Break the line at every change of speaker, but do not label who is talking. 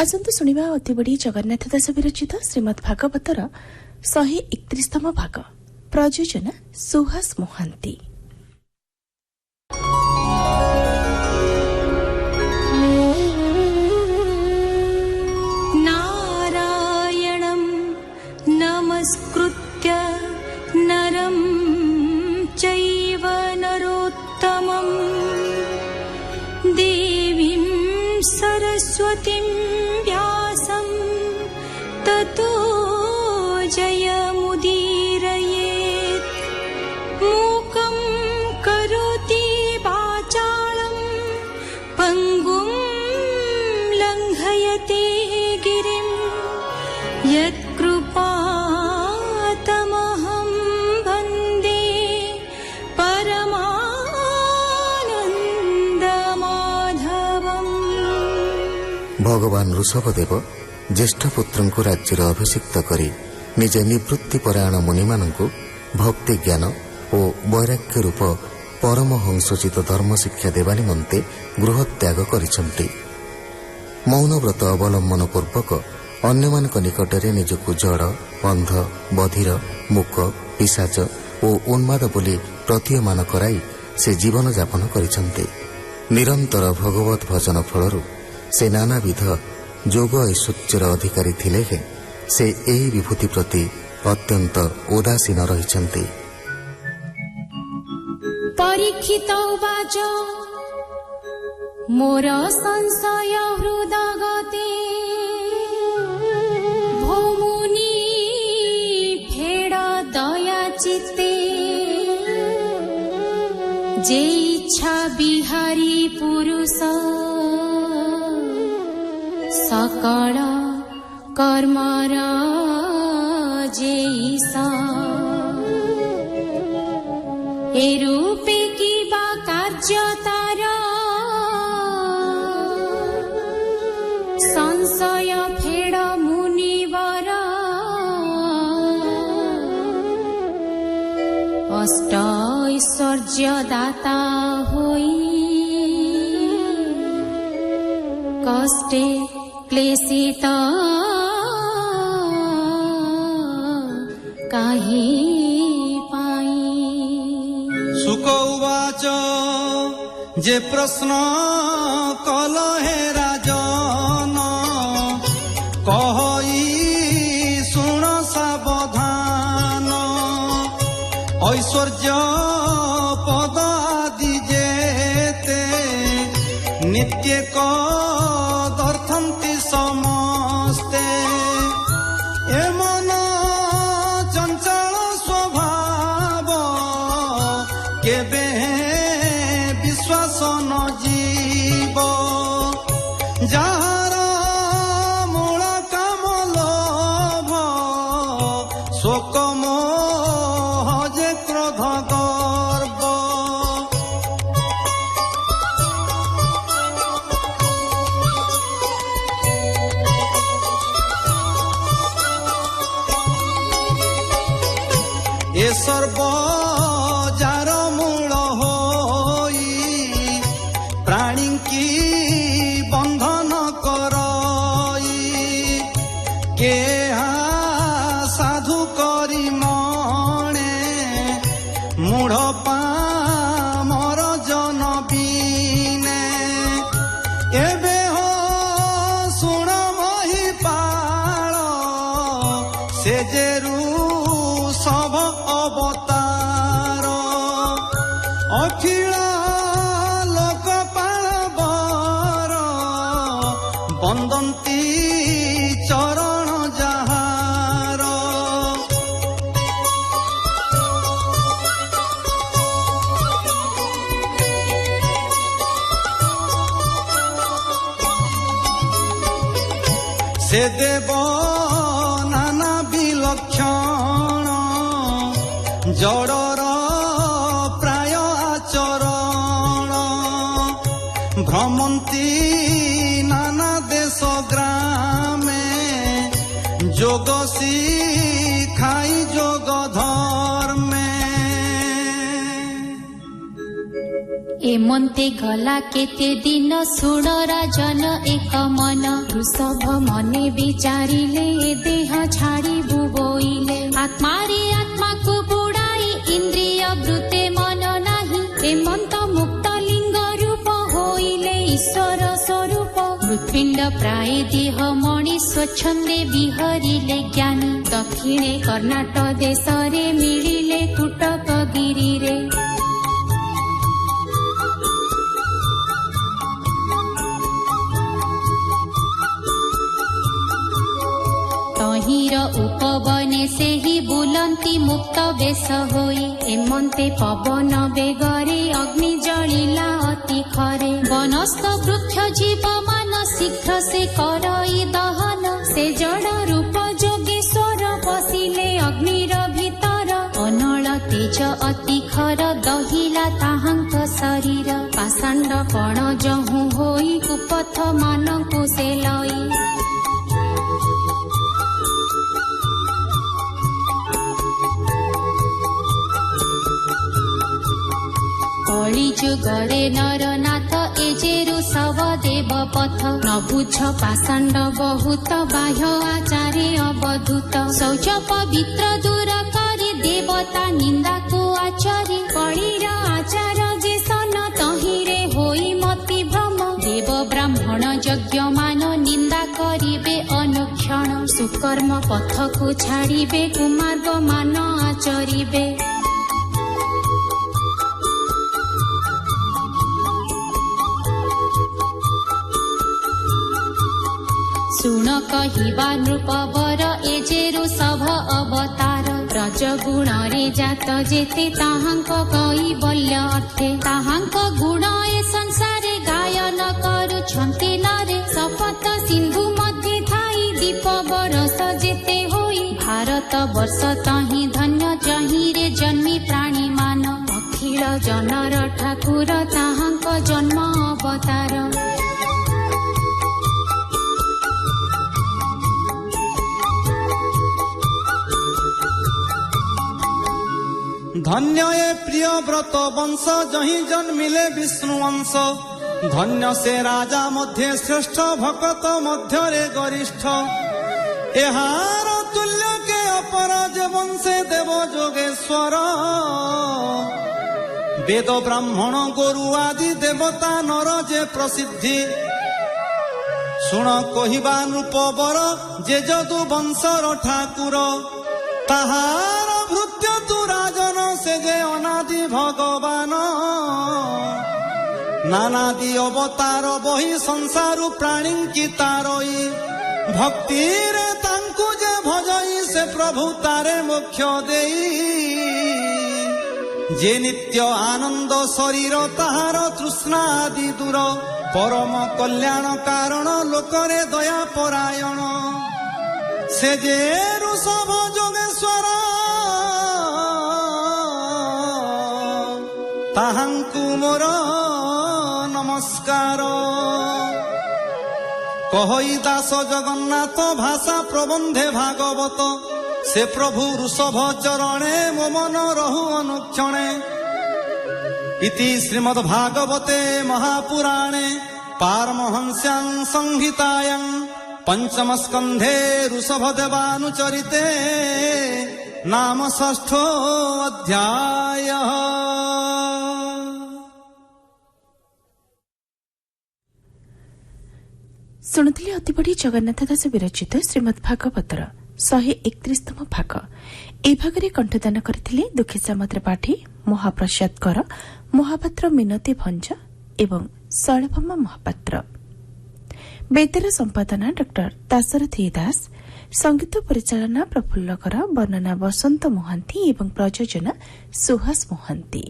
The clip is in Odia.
आसतु शुणा अति बड़ी जगन्नाथ दास विरचित श्रीमद् भागवतर 131तम भाग। प्रयोजन सुहास मोहांती।
नारायणं नमस्कृत्य नरं चैव नरोत्तमं देवीं सरस्वतीं व्यासं ततो जयमुदीरयेत्। मूकं करोति वाचालं पङ्गुं लङ्घयते गिरिं यत्कृपातमहं वन्दे परमानन्दमाधवम्।
भगवान ऋषभदेव ज्येष्ठ पुत्र राज्य अभिषिक्त करी निज निवृत्ति परायण मुनि मानू भक्ति ज्ञान और वैराग्य रूप परमहंसोचित धर्म शिक्षा देवा निमंते गृह त्याग करिसंति। मौन व्रत अवलंबन पूर्वक अन्य निकटरे निजकु जड़ अंध बधिर मूक पिशाच और उन्माद बोली प्रतीयमान कराई से जीवन यापन करिसंति। निरंतर भगवत भजन फलरू से नानाविध जोग ऐश्वर्यर अधिकारी थिले हे से एही विभूति प्रति अत्यंत उदासीन रहिछन्ति।
परीक्षित उवाच मोर संशय हृदगते भौमुनि फेड दया चित्ते जे इच्छा बिहारी पुरुष सकल कर्मर जे ईसा ए रूपे की बा कार्य तार संशय फेड मुनिवर अष्ट ऐश्वर्य दाता होई कष्टे क्लेशित काहे पाई।
सुक उवाच जे प्रश्न कल हे राजन कहई सुन सावधान। ऐश्वर्य पद आदि जेते नित्य कदर्थन्ति समस्ते। ए मन चंचल स्वभाव केबे विश्वास न जीव। जार मूल काम लोभ शोक मोह जे क्रोध गर्व। ए सर्व जार मूल होई प्राणी की बंधन करई। के साधु करी मणे मूढ़ पामर जन बीने। एबे हो सुण मही पाळ से जेरू सब अवतार। अखिल लोकपाल बर बंदंती चरण जहार। से देव नाना विलक्षण जड़र प्राय आचरण। भ्रमंती नाना देश ग्रामे जोग शिखाई जोग धर्मे।
ଏମନ୍ତେ ଗଲା କେତେ ଦିନ ଶୁଣ ରାଜନ ଏକ ମନ ବୃଷଭ ମନେ ବିଚାରିଲେ ଏ ଦେହ ଛାଡ଼ିବୁ ବୋଇଲେ ଆତ୍ମାରେ ଆତ୍ମାକୁ ବୁଡ଼ାଇ ଇନ୍ଦ୍ରିୟ ବୃତ୍ତେ ମନ ନାହିଁ ଏମନ୍ତ ମୁକ୍ତ ଲିଙ୍ଗ ରୂପ ହୋଇଲେ ଈଶ୍ୱର ସ୍ୱରୂପ ହୃତ୍ପିଣ୍ଡ ପ୍ରାୟ ଦେହ ମଣି ସ୍ୱଚ୍ଛନ୍ଦେ ବିହରିଲେ ଜ୍ଞାନୀ ଦକ୍ଷିଣେ କର୍ଣ୍ଣାଟ ଦେଶରେ ମିଳିଲେ କୁଟକ ଗିରିରେ ତହିଁର ଉପବନେ ସେହି ବୁଲନ୍ତି ମୁକ୍ତ ବେଶ ହୋଇ ଏମନ୍ତେ ପବନ ବେଗରେ ଅଗ୍ନି ଜଳିଲା ଅତି ଖରେ ବନସ୍ଥ ବୃକ୍ଷ ଜୀବମାନ ଶୀଘ୍ର ସେ କରଇ ଦହନ ସେ ଜଡ଼ ରୂପ ଯୋଗେଶ୍ୱର ପଶିଲେ ଅଗ୍ନିର ଭିତର ଅନଳ ତେଜ ଅତି ଖର ଦହିଲା ତାହାଙ୍କ ଶରୀର ପାଷାଣ୍ଡ କଣ ଯହୁଁ ହୋଇ କୁପଥ ମାନଙ୍କୁ ସେ ଲଇ କଳି ଯୁଗରେ ନରନାଥ ଏ ଯେ ଋଷଭ ଦେବ ପଥ ନ ବୁଝ ପାଷାଣ୍ଡ ବହୁତ ବାହ୍ୟ ଆଚାରେ ଅବଧୂତ ଶୌଚ ପବିତ୍ର ଦୂର କରି ଦେବତା ନିନ୍ଦାକୁ ଆଚରେ କଳିର ଆଚାର ଯେ ସନ ତହିଁରେ ହୋଇ ମତି ଭ୍ରମ ଦେବ ବ୍ରାହ୍ମଣ ଯଜ୍ଞ ମାନ ନିନ୍ଦା କରିବେ ଅନୁକ୍ଷଣ ସୁକର୍ମ ପଥକୁ ଛାଡ଼ିବେ କୁମାର୍ଗ ମାନ ଆଚରିବେ ଶୁଣ କହିବା ନୃପବର ଏ ଯେ ଋଷଭ ଅବତାର ରଜଗୁଣରେ ଜାତ ଯେତେ ତାହାଙ୍କ କୈବଲ୍ୟ ଅର୍ଥେ ତାହାଙ୍କ ଗୁଣ ଏ ସଂସାରେ ଗାୟନ କରୁଛନ୍ତି ନରେ ଶପଥ ସିନ୍ଧୁ ମଧ୍ୟ ଥାଇ ଦୀପ ବରସ ଯେତେ ହୋଇ ଭାରତ ବର୍ଷ ତହିଁ ଧନ୍ୟ ଯହିଁରେ ଜନ୍ମି ପ୍ରାଣୀମାନ ଅଖିଳ ଜନର ଠାକୁର ତାହାଙ୍କ ଜନ୍ମ ଅବତାର
ଧନ୍ୟ ଏ ପ୍ରିୟ ବ୍ରତ ବଂଶ ଯହିଁ ଜନ୍ମିଲେ ବିଷ୍ଣୁ ବଂଶ ଧନ୍ୟ ସେ ରାଜା ମଧ୍ୟ ଶ୍ରେଷ୍ଠ ଭକତ ମଧ୍ୟରେ ଗରିଷ୍ଠ ଏହାର ତୁଲ୍ୟ କେ ଅପର ଯେ ବଂଶେ ଦେବ ଯୋଗେଶ୍ୱର ବେଦ ବ୍ରାହ୍ମଣ ଗୋରୁ ଆଦି ଦେବତା ନର ଯେ ପ୍ରସିଦ୍ଧି ଶୁଣ କହିବା ନୃପବର ଯେ ଯଦୁ ବଂଶର ଠାକୁର ତାହାର ଭୃତ୍ୟ ତୁ ରାଜନ ସେ ଯେ ଅନାଦି ଭଗବାନ ନାନାଦି ଅବତାର ବହି ସଂସାରୁ ପ୍ରାଣୀଙ୍କି ତାରଇ ଭକ୍ତିରେ ତାଙ୍କୁ ଯେ ଭଜଇ ସେ ପ୍ରଭୁ ତାରେ ମୋକ୍ଷ ଦେଇ ଯେ ନିତ୍ୟ ଆନନ୍ଦ ଶରୀର ତାହାର ତୃଷ୍ଣା ଆଦି ଦୂର ପରମ କଲ୍ୟାଣ କାରଣ ଲୋକରେ ଦୟା ପରାୟଣ ସେ ଯେ ଋଷଭ ଯୋଗେଶ୍ୱର ତାହାଙ୍କୁ ମୋର ନମସ୍କାର କହଇ ଦାସ ଜଗନ୍ନାଥ ଭାଷା ପ୍ରବନ୍ଧେ ଭାଗବତ ସେ ପ୍ରଭୁ ଋଷଭ ଚରଣେ ମୋ ମନ ରହୁ ଅନୁକ୍ଷଣେ ଇତି ଶ୍ରୀମଦ୍ ଭାଗବତେ ମହାପୁରାଣେ ପାରମହଂସ୍ୟାଂ ସଂହିତାୟାଂ ପଞ୍ଚମ ସ୍କନ୍ଧେ ଋଷଭ ଦେବାନୁଚରିତେ ନାମ ଷଷ୍ଠୋ ଅଧ୍ୟାୟ।
ଶୁଣୁଥିଲେ ଅତିବଡ଼ି ଜଗନ୍ନାଥ ଦାସ ବିରଚିତ ଶ୍ରୀମଦ୍ ଭାଗବତର 131ତମ ଭାଗ। ଏହି ଭାଗରେ କଣ୍ଠଦାନ କରିଥିଲେ ଦୁଃଖୀସାମ ତ୍ରିପାଠୀ, ମହାପ୍ରସାଦ କର, ମହାପାତ୍ର ମିନତୀ ଭଞ୍ଜ ଏବଂ ଶୈଳଭାମା ମହାପାତ୍ର। ବେଦର ସମ୍ପାଦନା ଡକ୍ଟର ଦାଶରଥୀ ଦାସ, ସଙ୍ଗୀତ ପରିଚାଳନା ପ୍ରଫୁଲ୍ଲ କର, ବର୍ଣ୍ଣନା ବସନ୍ତ ମହାନ୍ତି ଏବଂ ପ୍ରଯୋଜନା ସୁହାସ ମହାନ୍ତି।